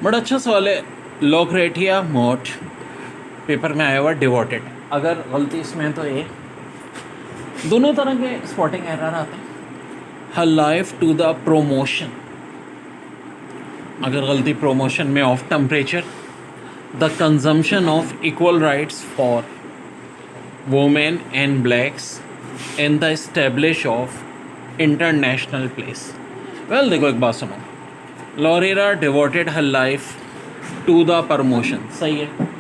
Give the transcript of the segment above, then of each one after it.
बड़ा अच्छा सवाल है। लोक्रेटिया मोट पेपर में आया हुआ डिवोटेड, अगर गलती इसमें तो ये दोनों तरह के स्पॉटिंग एरर आते हैं। Her life to the promotion, अगर गलती प्रोमोशन में of temperature, the consumption of equal rights for women and blacks in the establish of international place. Well देखो एक बात सुनो, लॉरेरा devoted her life to the promotion, सही है।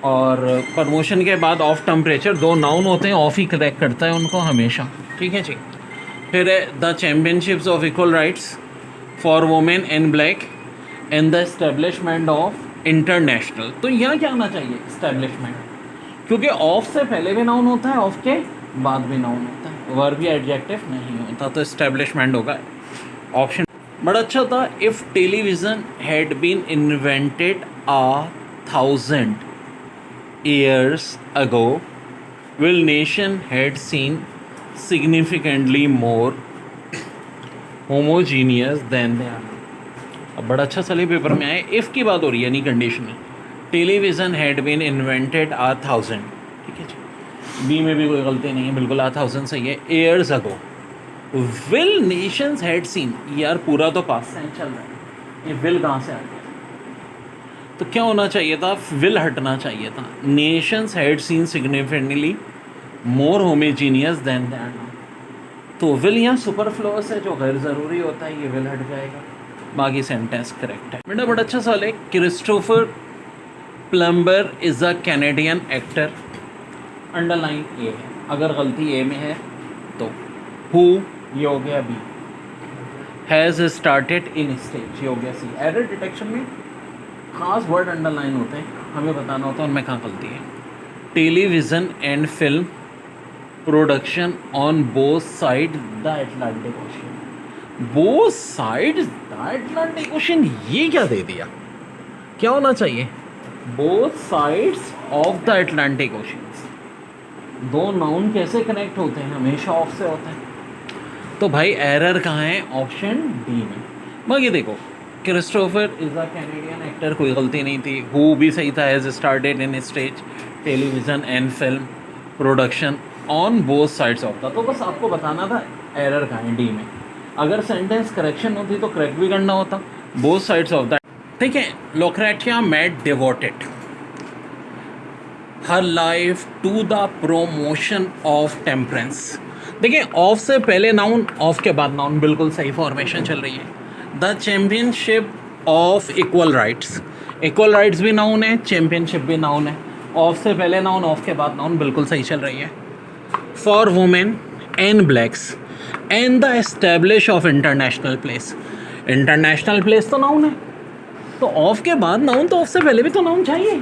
और प्रमोशन के बाद ऑफ टेम्परेचर दो नाउन होते हैं, ऑफ ही करेक्ट करता है उनको हमेशा, ठीक है जी। फिर है the championships of equal rights for women and black and the establishment of international. तो यहाँ क्या आना चाहिए? इस्टेब्लिशमेंट, क्योंकि ऑफ से पहले भी नाउन होता है, ऑफ के बाद भी नाउन होता है, वर्ब या एडजेक्टिव नहीं होता, तो इस्टेब्लिशमेंट होगा ऑप्शन। बड़ा अच्छा था। If television had been invented 1000 years ago, will nation had seen significantly more homogeneous than they are now। अब बड़ा अच्छा सली पेपर में आए, इफ़ की बात हो रही है, यानी conditional. Television had been invented 1000, ठीक है जी, बी में भी कोई गलती नहीं है, बिल्कुल 1000 सही है। Years ago will Nations had scene, यार पूरा तो पास्ट टाइम चल रहा है, ये विल कहाँ से आ गया? तो क्या होना चाहिए था? विल हटना चाहिए था। Nations had seen significantly more homogeneous than that now, तो विल यहाँ सुपरफ्लूअस है जो गैर ज़रूरी होता है, ये विल हट जाएगा, बाकी सेंटेंस करेक्ट है। बेटा बड़ा अच्छा सवाल है। Christopher Plummer is a Canadian actor, underline a है, अगर गलती ए में है तो हु, ये हो गया B. Has started in stage, ये हो गया सी। एरर डिटेक्शन में खास वर्ड अंडरलाइन होते हैं, हमें बताना होता है उनमें कहाँ गलती है। Television and film production on both side the Atlantic ocean, both side the Atlantic ocean, ये क्या दे दिया? क्या होना चाहिए? Both sides of the Atlantic ocean. दो नाउन कैसे कनेक्ट होते हैं? हमेशा ऑफ से होते हैं, तो भाई एरर कहाँ है? ऑप्शन डी में। बाकी देखो, Christopher is a Canadian actor, कोई गलती नहीं थी। हु भी सही था, has started in stage television and film production on both sides of the, तो बस आपको बताना था एरर कहाँ है, डी में। अगर सेंटेंस करेक्शन होती तो करेक्ट भी करना होता, बोथ साइड्स ऑफ द, ठीक है। Lucretia Mott devoted her life to the promotion of temperance. देखिए, ऑफ से पहले नाउन, ऑफ के बाद नाउन, बिल्कुल सही फॉर्मेशन चल रही है। The championship of equal rights, equal rights भी नाउन है, चैम्पियनशिप भी नाउन है। ऑफ से पहले नाउन, ऑफ के बाद नाउन, बिल्कुल सही चल रही है। For women and blacks and the establish of international place, international place तो नाउन है, तो ऑफ के बाद नाउन, तो ऑफ से पहले भी तो नाउन चाहिए,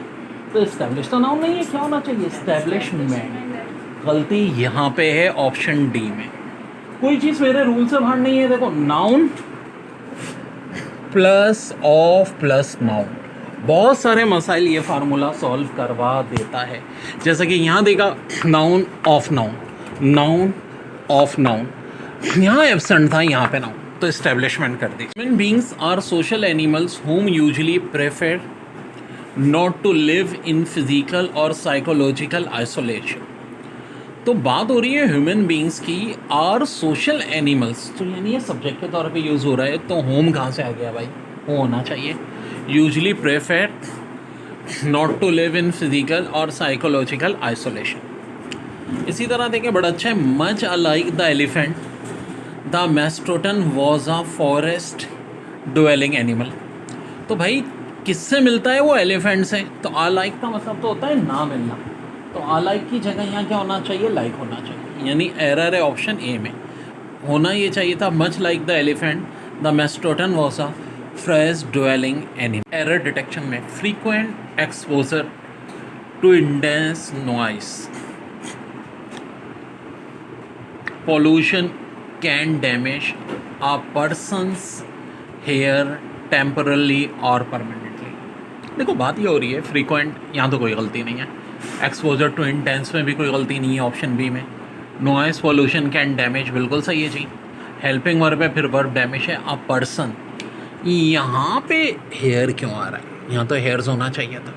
तो एस्टेब्लिश तो नाउन नहीं है, क्या होना चाहिए? एस्टेब्लिशमेंट। गलती यहाँ पे है ऑप्शन डी में। कोई चीज़ मेरे रूल से बाहर नहीं है। देखो, noun plus of plus noun, बहुत सारे मसाइल ये फार्मूला सॉल्व करवा देता है। जैसा कि यहाँ देखा, noun of noun, noun of noun, यहाँ एब्सेंट था, यहाँ पे नाउन, तो इस्टेब्लिशमेंट कर दी। Human beings are social animals whom usually prefer not to live in physical और साइकोलॉजिकल आइसोलेशन। तो बात हो रही है ह्यूमन बींग्स की, आर सोशल एनिमल्स, तो यानी ये सब्जेक्ट के तौर पे यूज़ हो रहा है, तो होम कहाँ से आ गया भाई? वो होना चाहिए। Usually prefer not to live in physical और साइकोलॉजिकल आइसोलेशन। इसी तरह देखिए, बड़ा अच्छा है। Much alike the elephant the mastodon was a forest dwelling animal. तो भाई किससे मिलता है वो? एलिफेंट से। तो अलाइक का मतलब तो होता है ना मिलना, तो अलाइक की जगह यहाँ क्या होना चाहिए? लाइक होना चाहिए, यानी एरर है ऑप्शन ए में। होना ये चाहिए था much like the elephant the mastodon was a fresh dwelling animal. Error detection में frequent exposure to intense noise, pollution can damage a person's hair temporarily or permanently। देखो बात ये हो रही है फ्रीक्वेंट, यहाँ तो कोई गलती नहीं है। एक्सपोजर टू इंटेंस में भी कोई गलती नहीं है ऑप्शन बी में। नॉइस पोल्यूशन कैन डैमेज, बिल्कुल सही है जी। हेल्पिंग वर्ब है, फिर वर्ब डैमेज है। अ पर्सन, यहाँ पे हेयर क्यों आ रहा है? यहाँ तो हेयर्स होना चाहिए था।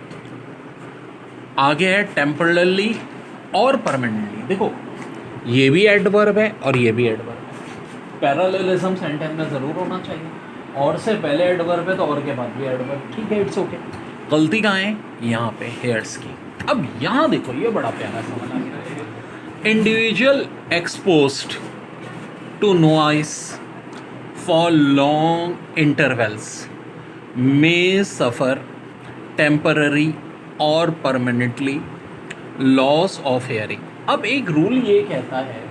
आगे है टेम्परली और परमानेंटली। देखो ये भी एडवर्ब है और ये भी एडवर्ब है। पैरेललिज्म सेंटेंस में ज़रूर होना चाहिए। और से पहले एडवर्ब है तो और के बाद भी एडवर्ब, ठीक है, इट्स ओके। गलती कहाँ है? यहाँ पे हेयर्स की। अब यहाँ देखो ये बड़ा प्यारा सवाल आ गया। Individual exposed to noise for long intervals may suffer temporary और permanently loss of hearing। अब एक रूल ये कहता है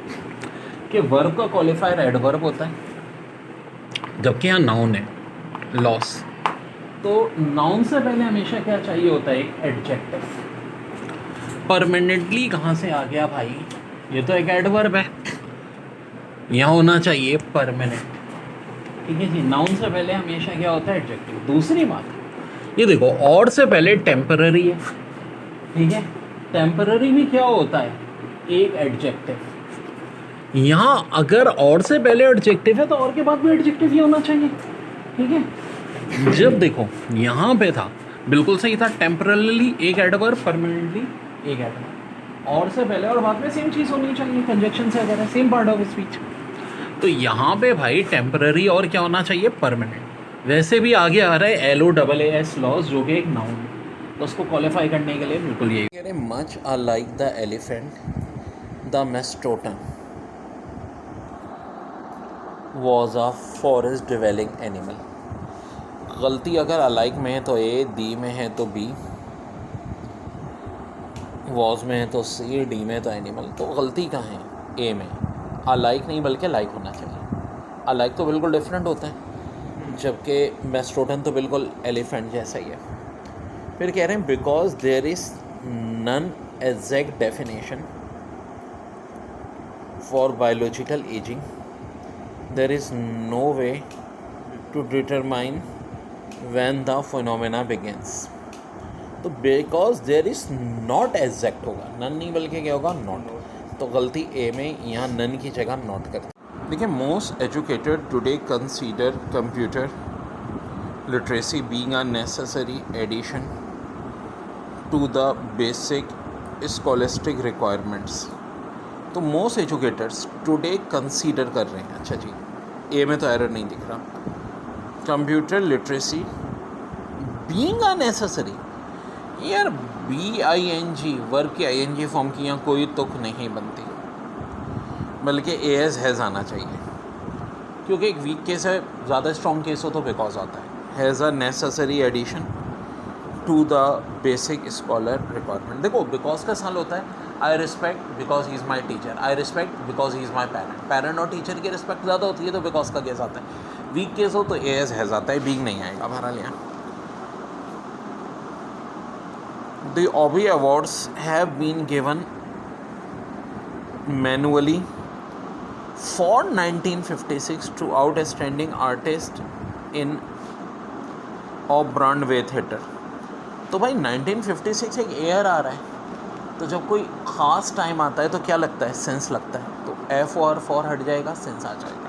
कि वर्ब का क्वालिफायर एडवर्ब होता है, जबकि यहाँ नाउन है लॉस, तो नाउन से पहले हमेशा क्या चाहिए होता है? एक एडजेक्टिव। परमानेंटली कहाँ से आ गया भाई? ये तो एक एडवर्ब है, यहाँ होना चाहिए परमानेंट। ठीक है जी, नाउन से पहले हमेशा क्या होता है? एडजेक्टिव। दूसरी बात ये देखो, और से पहले टेम्पररी है, ठीक है, टेम्पररी भी क्या होता है? एक एडजेक्टिव। यहाँ अगर और से पहले एडजेक्टिव है तो और के बाद भी एडजेक्टिव ही होना चाहिए, ठीक है। जब देखो यहाँ पे था बिल्कुल सही था, टेम्परली एक एडवर्ब, परमानेंटली एक एडवर्ब, और से पहले और बाद में सेम चीज़ होनी चाहिए, कंजक्शन से अगर है, सेम पार्ट ऑफ स्पीच। तो यहाँ पे भाई टेम्पररी और क्या होना चाहिए? परमानेंट। वैसे भी आगे आ रहा है LOAAS लॉस, जो कि एक नाउन है, तो उसको क्वालिफाई करने के लिए बिल्कुल यही कह रहे। Much are like the elephant the mastodon was a forest dwelling animal. गलती अगर अलाइक में है तो ए, दी में है तो बी, वॉज में है तो सी, डी में तो एनिमल। तो गलती कहाँ है? ए में। अलाइक नहीं बल्कि लाइक होना चाहिए। अलाइक तो बिल्कुल डिफरेंट होता है, जबकि मेस्टोटन तो बिल्कुल एलिफेंट जैसा ही है। फिर कह रहे हैं because there is none exact definition for biological ageing, there is no way to determine when the phenomena begins. तो because there is not exact होगा, नन नहीं बल्कि क्या होगा? नॉट। तो गलती ए में, यहाँ नन की जगह नॉट कर। देखिए, most educated today consider computer literacy being a necessary addition to the basic scholastic requirements. तो मोस्ट एजुकेटर्स टुडे कंसीडर कर रहे हैं। अच्छा जी, ए में तो एरर नहीं दिख रहा। Computer literacy being a necessary, यार BING वर्ब की ING फॉर्म की यहाँ कोई तुक नहीं बनती, बल्कि AS हैज़ आना चाहिए, क्योंकि एक वीक केस है, ज़्यादा स्ट्रॉन्ग केस हो तो बिकॉज आता है। Has a necessary addition to the basic scholar requirement. देखो बिकॉज का साल होता है I respect because he is my teacher, I respect because he is my parent. Parent और टीचर की रिस्पेक्ट ज़्यादा होती है तो बिकॉज का केस आता है। वीक केस हो तो AS हैज़ आता है, बीइंग नहीं आएगा। बहरहाल यहाँ The Obie Awards have been given manually for 1956 to outstanding artist in of-Broadway theatre. तो भाई 1956 एक ईयर आ रहा है, तो जब कोई ख़ास टाइम आता है तो क्या लगता है? सेंस लगता है। तो F और फॉर हट जाएगा, सेंस आ जाएगा।